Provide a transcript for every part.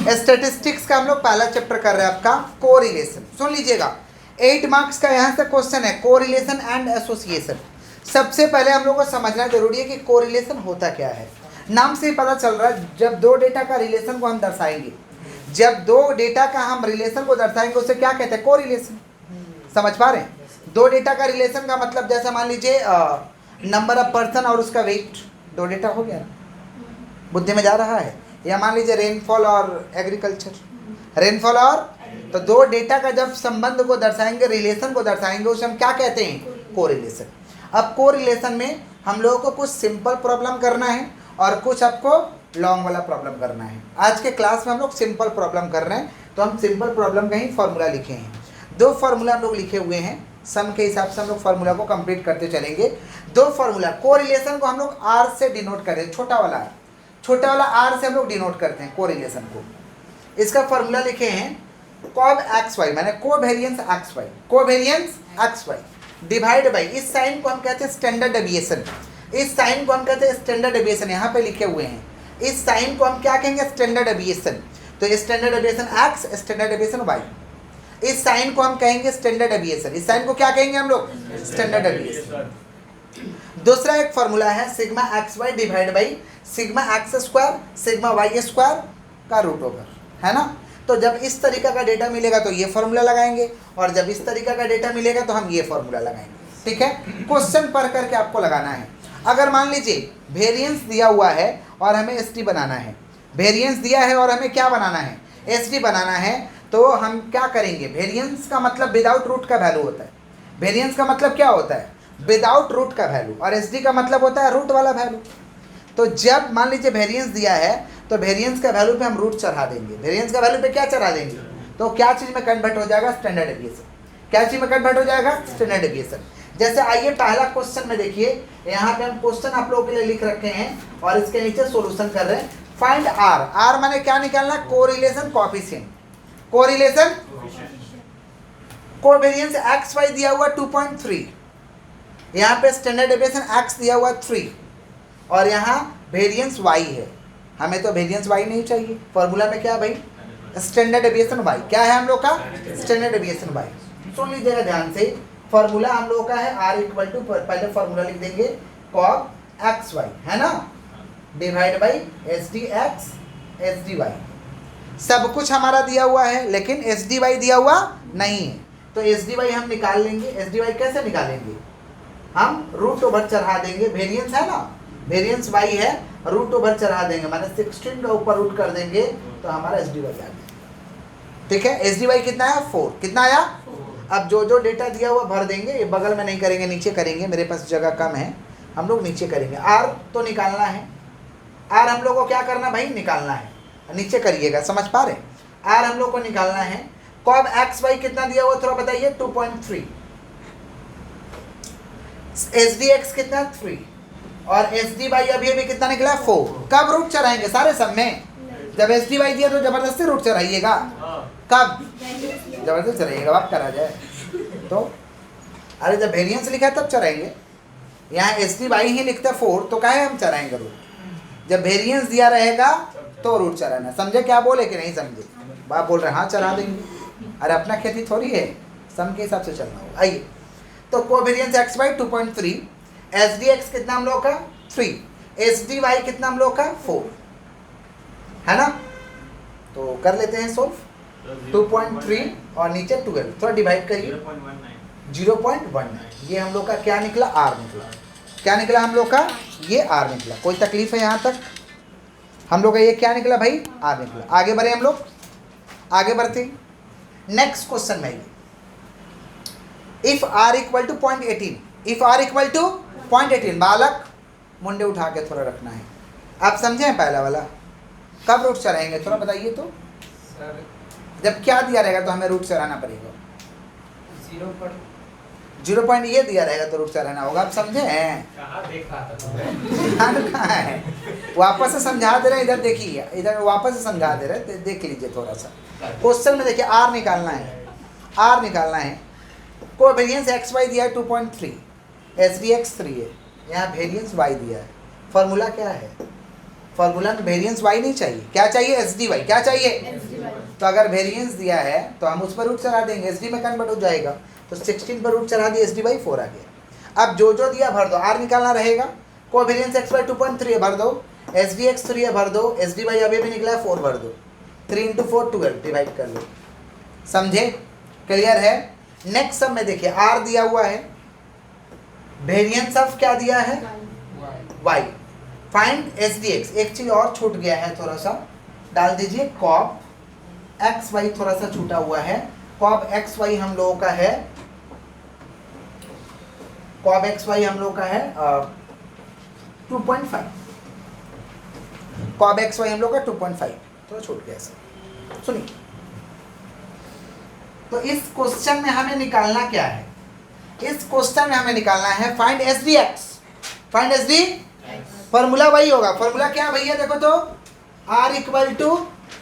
Statistics का हम लोग पहला चैप्टर कर रहे हैं आपका कोरिलेशन। सुन लीजिएगा, 8 मार्क्स का यहाँ से क्वेश्चन है, कोरिलेशन एंड एसोसिएशन। सबसे पहले हम लोग को समझना जरूरी है कि कोरिलेशन होता क्या है। नाम से ही पता चल रहा है, जब दो डेटा का रिलेशन को हम दर्शाएंगे, जब दो डेटा का हम रिलेशन को दर्शाएंगे उसे क्या कहते हैं, कोरिलेशन। समझ पा रहे हैं? दो डेटा का रिलेशन का मतलब जैसे मान लीजिए नंबर ऑफ पर्सन और उसका वेट, दो डेटा हो गया, बुद्धि में जा रहा है। या मान लीजिए रेनफॉल और एग्रीकल्चर, रेनफॉल और, तो दो डेटा का जब संबंध को दर्शाएंगे, रिलेशन को दर्शाएंगे, उसे हम क्या कहते हैं, कोरिलेशन। अब कोरिलेशन में हम लोगों को कुछ सिंपल प्रॉब्लम करना है और कुछ आपको लॉन्ग वाला प्रॉब्लम करना है। आज के क्लास में हम लोग सिंपल प्रॉब्लम कर रहे हैं, तो हम सिंपल प्रॉब्लम का ही फॉर्मूला लिखे हैं। दो फार्मूला हम लोग लिखे हुए हैं, सम के हिसाब से हम लोग फार्मूला को कंप्लीट करते चलेंगे। दो फार्मूला, कोरिलेशन को हम लोग आर से डिनोट करें, छोटा वाला आर, छोटा वाला आर से हम लोग डिनोट करते हैं कोरिलेशन को। इसका फार्मूला लिखे हैं कॉब एक्स वाई, माने covariance X Y, covariance X Y divide by, इस साइन को हम कहते हैं स्टैंडर्ड डेविएशन, इस साइन को हम कहते हैं स्टैंडर्ड डेविएशन, यहाँ पे लिखे हुए हैं। इस साइन को हम क्या कहेंगे, स्टैंडर्ड डेविएशन। तो standard deviation X, standard deviation Y, इस साइन को हम कहेंगे स्टैंडर्ड डेविएशन। इस साइन को क्या कहेंगे हम लोग, स्टैंडर्ड डेविएशन। दूसरा एक फॉर्मूला है sigma x Y divide by sigma x square sigma Y square का रूट ओवर, है ना। तो जब इस तरीका का डेटा मिलेगा तो ये फॉर्मूला लगाएंगे, और जब इस तरीका का डेटा मिलेगा तो हम ये फॉर्मूला लगाएंगे। ठीक है, क्वेश्चन पढ़ करके आपको लगाना है। अगर मान लीजिए वेरिएंस दिया हुआ है और हमें एसटी बनाना है, वेरिएंस दिया है और हमें क्या बनाना है, एसटी बनाना है, तो हम क्या करेंगे, वेरिएंस का मतलब विदाउट रूट का वैल्यू होता है। वेरिएंस का मतलब क्या होता है, विदाउट रूट का वैल्यू, और एसडी का मतलब होता है रूट वाला वैल्यू। तो जब मान लीजिए वेरिएंस दिया है तो वेरिएंस का वैल्यू पे हम रूट चढ़ा देंगे, वेरिएंस का वैल्यू पे क्या चढ़ा देंगे, तो क्या चीज़ में कन्वर्ट हो जाएगा, स्टैंडर्ड डेविएशन। क्या चीज़ में कन्वर्ट हो जाएगा, स्टैंडर्ड डेविएशन। जैसे आइए पहला क्वेश्चन में देखिए, यहाँ पे हम क्वेश्चन आप लोगों के लिए लिख रखे हैं और इसके नीचे सोल्यूशन कर रहे हैं। फाइंड आर, आर माने क्या निकालना, correlation coefficient, correlation covariance X Y दिया हुआ 2.3, यहाँ पे स्टैंडर्ड डेविएशन एक्स दिया हुआ 3, और यहाँ वेरिएंस वाई है। हमें तो वेरिएंस वाई नहीं चाहिए, फॉर्मूला में क्या है भाई, स्टैंडर्ड डेविएशन वाई। क्या है हम लोग का, स्टैंडर्ड डेविएशन वाई। सुन लीजिएगा ध्यान से, फॉर्मूला हम लोग का है आर इक्वल टू, पहले फॉर्मूला लिख देंगे कॉब एक्स वाई, है ना, divide by S D X S D Y. सब कुछ हमारा दिया हुआ है लेकिन एस डी वाई दिया हुआ नहीं है, तो एस डी वाई हम निकाल लेंगे। एस डी वाई कैसे निकालेंगे, हम रूट ओवर चढ़ा देंगे, वेरिएंस है ना, वेरिएंस वाई है, रूट ओवर चढ़ा देंगे, माने 16 का ऊपर रूट कर देंगे तो हमारा एस डी वाई आ जाएगा। ठीक है, एस डी वाई कितना है, 4, कितना आया। अब जो जो डेटा दिया हुआ भर देंगे, ये बगल में नहीं करेंगे, नीचे करेंगे, मेरे पास जगह कम है, हम लोग नीचे करेंगे। आर तो निकालना है, आर हम लोग को क्या करना भाई, निकालना है, नीचे करिएगा, समझ पा रहे, आर हम लोग को निकालना है। कॉब एक्स वाई कितना दिया हुआ थोड़ा बताइए, 2.3, एस डी एक्स कितना 3, और एस डी वाई अभी अभी कितना निकला 4। कब रूट चढ़ाएंगे, सारे सब में, जब एस डी वाई दिया तो जबरदस्ती रूट चढ़ाइएगा, कब जबरदस्ती चढ़ाइएगा, बात करा जाए तो। अरे जब वेरिएंस लिखा है तब चढ़ाएंगे, यहाँ एस डी वाई ही लिखता है 4, तो काहे हम चढ़ाएंगे रूट, जब वेरिएंस दिया रहेगा तो रूट चढ़ाना। समझे क्या बोले कि नहीं समझे, बाप बोल रहे हाँ चढ़ा देंगे, अरे अपना खेती थोड़ी है, सम के हिसाब से चलना होगा। आइए, तो covariance X Y 2.3, S D X कितना हम लोग का 3, एस डी वाई कितना हम लोग का 4, है ना। तो कर लेते हैं सोल्व, 2.3 और नीचे 12, थोड़ा डिवाइड करिए, 0.19, ये हम लोग का क्या निकला, आर निकला। क्या निकला हम लोग का, ये आर निकला। कोई तकलीफ है यहाँ तक, हम लोग का ये क्या निकला भाई, आर निकला। आगे बढ़े हम लोग, आगे बढ़ते नेक्स्ट क्वेश्चन में, if R equal to 0.18, if R equal to 0.18, बालक मुंडे उठा के थोड़ा रखना है, आप समझे हैं पहला वाला, कब रूट चढ़ाएंगे थोड़ा बताइए तो। सर जब क्या दिया रहेगा तो हमें रूट चढ़ाना पड़ेगा, 0 पॉइंट ये दिया रहेगा तो रूट चढ़ाना होगा, आप समझे हैं। कहाँ देखा था, कहाँ है, वापस से समझा दे रहे हैं, इधर देखिए, इधर वापस से समझा दे रहे हैं, देख लीजिए थोड़ा सा क्वेश्चन में। देखिए आर निकालना है, आर निकालना है, कोवेरियंस एक्स वाई दिया है 2.3, एस डी एक्स 3 है, यहाँ वेरियंस वाई दिया है। फॉर्मूला क्या है, फॉर्मूला में वेरिएंस वाई नहीं चाहिए, क्या चाहिए एस डी वाई, क्या चाहिए। तो अगर वेरिएंस दिया है तो हम उस पर रूट चढ़ा देंगे, एस डी में कन्वर्ट हो जाएगा। तो 16 पर रूट चढ़ा दिया, एस डी बाई 4 आ गया। अब जो दिया भर दो, आर निकालना रहेगा, कोवेरिएंस एक्स बाई 2.3 है भर दो, एस डी एक्स 3 है भर दो, एस डी बाई अभी भी निकला है 4 भर दो, 3 इंटू 4 12 डिवाइड कर लो। समझे, क्लियर है। नेक्स्ट सब में देखिए आर दिया हुआ है, वेरिएंस ऑफ क्या दिया है Y, find S D X. एक चीज और छूट गया है, थोड़ा सा डाल दीजिए, कॉप एक्स वाई थोड़ा सा छूटा हुआ है। कॉप एक्स वाई हम लोगों का है, कॉप एक्स वाई हम लोग का है 2.5, कॉप एक्स वाई हम लोग का 2.5 थोड़ा छूट गया ऐसा। सुनिए, तो इस क्वेश्चन में हमें निकालना क्या है, इस क्वेश्चन में हमें निकालना है find S D X, find S D, formula वही होगा। फॉर्मूला क्या भैया, देखो तो R equal to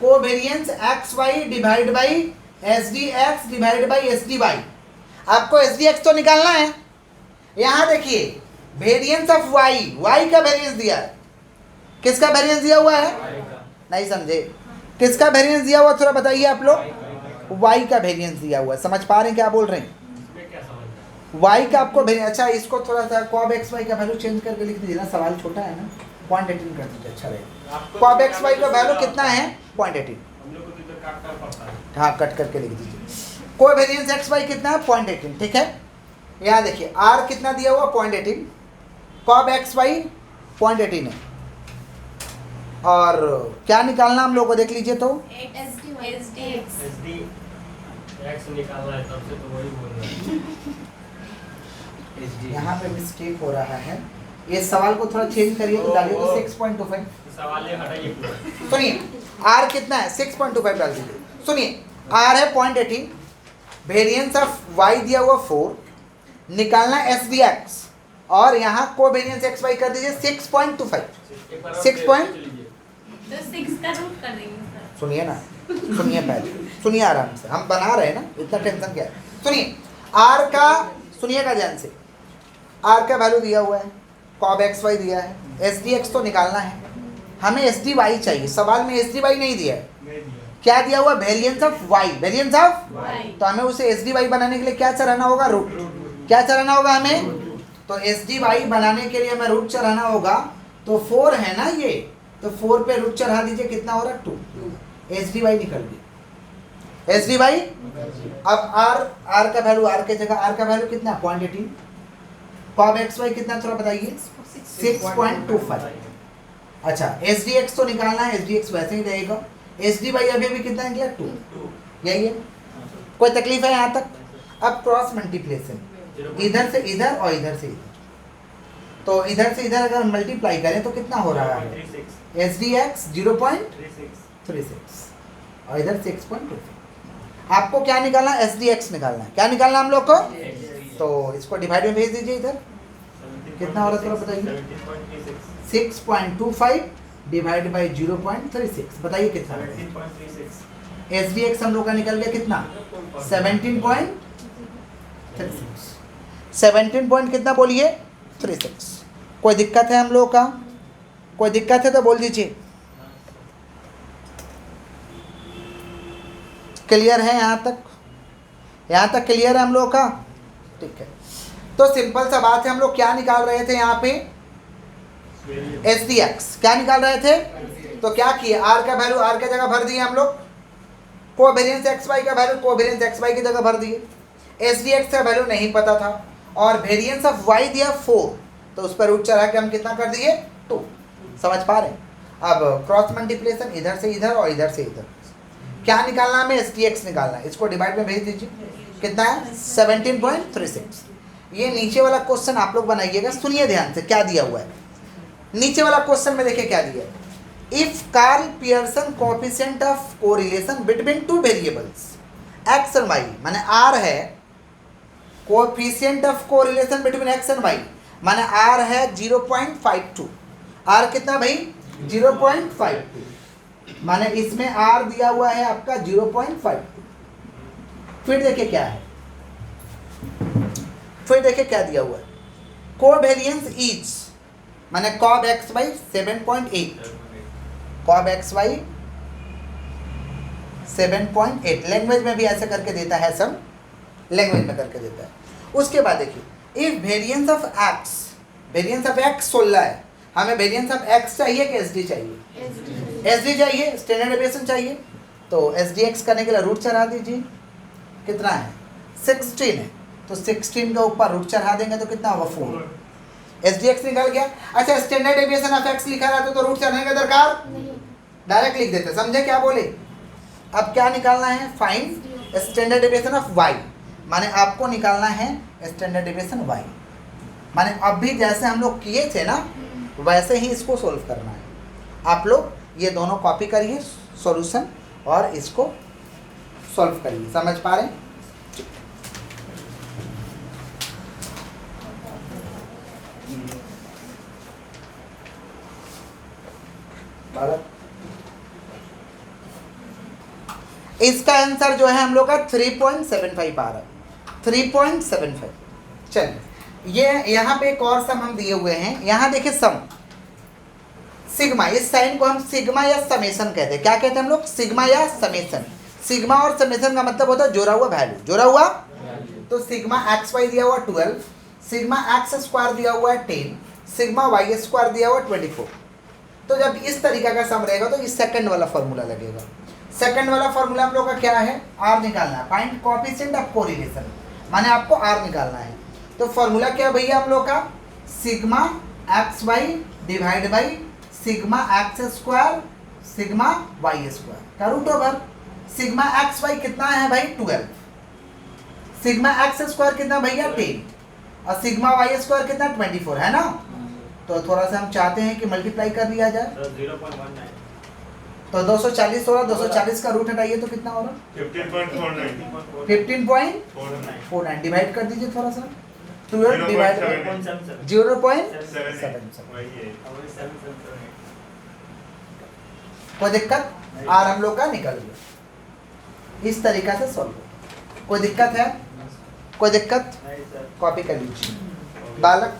covariance X Y divide by S D X divide by S D Y. आपको एस डी एक्स तो निकालना है। यहाँ देखिए वेरिएंस ऑफ वाई, वाई का वेरिएंस दिया है, किसका वेरिएंस दिया हुआ है, नहीं समझे, किसका वेरिएंस दिया हुआ थोड़ा बताइए आप लोग। वाई का वेरिएंस दिया हुआ है, समझ पा रहे हैं क्या बोल रहे हैं, वाई का आपको वेरिएंस। अच्छा इसको थोड़ा सा कॉब एक्स वाई का वैल्यू चेंज करके लिख दीजिए ना, सवाल छोटा है ना, 0.18 कर दीजिए, अच्छा रहेगा। कॉब एक्स वाई का वैल्यू कितना है 0.18, हाँ कट करके लिख दीजिए। कोवेरिएंस एक्स वाई कितना है 0.18, ठीक है। यहाँ देखिए आर कितना दिया हुआ 0.18, कॉब एक्स वाई 0.18 है, और क्या निकालना हम लोग को देख लीजिए तो यहाँ पे मिस्टेक हो रहा है, ये सवाल को थोड़ा चेंज करिए तो डालिए तो 6.25। सुनिए आर कितना है 6.25 डाल दीजिए। सुनिए आर है 0.18, वेरिएंस ऑफ वाई दिया हुआ 4, निकालना एस डी एक्स, और यहाँ कोवेरिएंस एक्स वाई कर दीजिए 6.25, 6 का रूट कर देंगे सर। सुनिए ना, सुनिए पहले, सुनिए आराम से, हम बना रहे हैं ना, इतना टेंशन क्या है। सुनिए आर का, सुनिएगा ध्यान से, आर का वैल्यू दिया हुआ है, कॉब एक्स वाई दिया है, एस डी एक्स तो निकालना है, हमें एस डी वाई चाहिए। सवाल में एस डी वाई नहीं दिया है, क्या दिया हुआ variance of Y, variance of, तो हमें उसे एस डी वाई बनाने के लिए क्या चढ़ाना होगा, रूट। क्या चढ़ाना होगा हमें, तो एस डी वाई बनाने के लिए हमें रूट चढ़ाना होगा। तो 4 है ना ये, तो 4 पे रूट चढ़ा दीजिए, कितना हो रहा है 2, एस डी वाई निकल गई, एस डी वाई। अब आर, आर का वैल्यू, आर के जगह आर का वैल्यू कितना 0.18, कॉब एक्स वाई कितना थोड़ा बताइए 6.25। अच्छा एस डी एक्स तो निकालना है, एस डी एक्स वैसे ही रहेगा, एस डी वाई अभी भी कितना निकला 2, यही है, कोई तकलीफ है यहाँ तक। अब क्रॉस मल्टीप्लिकेशन, इधर से इधर और इधर से इधर, तो इधर से इधर अगर मल्टीप्लाई करें तो कितना हो रहा है, एस डी एक्स 0.36 और इधर 6.25। आपको क्या निकालना है, एस डी एक्स निकालना है, क्या निकालना हम लोग को, तो इसको डिवाइड में भेज दीजिए, इधर कितना हो रहा है थोड़ा बताइए, 6.25 डिवाइड बाई 0.36, बताइए कितना, एस डी एक्स हम लोग का निकल गया कितना 17.36, 17 पॉइंट कितना बोलिए 36। कोई दिक्कत है हम लोग का, कोई दिक्कत है तो बोल दीजिए। क्लियर है यहाँ तक, यहाँ तक क्लियर है हम लोग का, ठीक है। तो सिंपल सा बात है, हम लोग क्या निकाल रहे थे यहाँ पे, एस डी एक्स क्या निकाल रहे थे, तो क्या किए आर का वैल्यू आर के जगह भर दिए हम लोग, कोवेरिएंस एक्स वाई का वैल्यू कोवेरिएंस एक्स वाई की जगह भर दिए, एस डी एक्स का वैल्यू नहीं पता था, और वेरिएंस ऑफ वाई दिया 4, तो उस पर रूट चढ़ा के हम कितना कर दिए 2, समझ पा रहे हैं। अब क्रॉस मल्टीप्लिकेशन इधर से इधर और इधर से इधर, क्या निकालना हमें एस डी एक्स निकालना है, इसको डिवाइड में भेज दीजिए, कितना है 17.36। ये नीचे वाला क्वेश्चन आप लोग बनाइएगा, सुनिए ध्यान से क्या दिया हुआ है। नीचे वाला क्वेश्चन में देखिए क्या दिया है, if Karl Pearson coefficient of correlation between two variables X and Y, माने आर है coefficient of correlation between X and Y, माने आर है 0.52, आर कितना भाई 0.52, माने इसमें आर दिया हुआ है आपका 0.52। फिर देखिए क्या है, फिर देखिए क्या दिया हुआ है, कोवेरिएंस इज माने cov X by 7.8, cov X Y 7.8। Language में भी ऐसे करके देता है, सब लैंग्वेज में करके देता है। उसके बाद देखिए इफ वेरिएंस ऑफ एक्स 16 है, हमें वेरिएंस ऑफ एक्स चाहिए कि एस डी चाहिए? एस डी चाहिए, स्टैंडर्ड डेविएशन चाहिए। तो एस डी एक्स करने के लिए रूट चढ़ा दीजिए, कितना है 16 है, तो 16 के ऊपर रूट चढ़ा देंगे तो कितना होगा 4। एस डी एक्स निकल गया। अच्छा स्टैंडर्ड डेविएशन ऑफ एक्स लिखा रहता तो रूट चढ़ने का दरकार डायरेक्ट लिख देते, समझे क्या बोले? अब क्या निकालना है? Find standard deviation of Y, माने आपको निकालना है स्टैंडर्ड डेविएशन वाई, माने अब भी जैसे हम लोग किए थे ना वैसे ही इसको सोल्व करना है। आप लोग ये दोनों कॉपी करिए सॉल्यूशन और इसको सॉल्व करिए, समझ पा रहे हैं? इसका आंसर जो है हम लोग का 3.75 आ रहा है, 3.75। चलिए ये यहाँ पे एक और सम हम दिए हुए हैं, यहाँ देखिए सम सिग्मा, इस साइन को हम सिग्मा या समेशन कहते हैं। क्या कहते हैं हम लोग? सिग्मा या समेशन। सिग्मा और समेशन का मतलब होता है जोड़ा हुआ वैल्यू, जोड़ा हुआ। तो सिग्मा एक्स वाई दिया हुआ 12, सिग्मा एक्स स्क्वायर दिया हुआ है 10, सिग्मा वाई स्क्वायर दिया हुआ 24। तो जब इस तरीका का सम रहेगा तो इस सेकंड वाला फॉर्मूला लगेगा। सेकंड वाला फॉर्मूला हम लोग का क्या है? आर निकालना है, फाइंड कोएफिशिएंट ऑफ कोरिलेशन, माने आपको आर निकालना है। तो फॉर्मूला क्या भैया हम लोग का? Sigma x Y divide by sigma x square sigma Y square का root over. Sigma x y कितना है भाई? 12। सिग्मा एक्स स्क्वायर कितना भैया? 10। और सिग्मा वाई स्क्वायर कितना? 24 है ना। तो थोड़ा सा हम चाहते हैं कि मल्टीप्लाई कर दिया जाए, 0.19। तो 240 हो रहा, 240 का रूट हटाइए तो कितना हो रहा? 15.49 डिवाइड कर दीजिए थोड़ा सा, 12 डिवाइड 0.77। कोई दिक्कत? आर हम लोग का निकल गया। इस तरीका से सॉल्व। कोई दिक्कत है? कोई दिक्कत? कॉपी कर लीजिए बालक।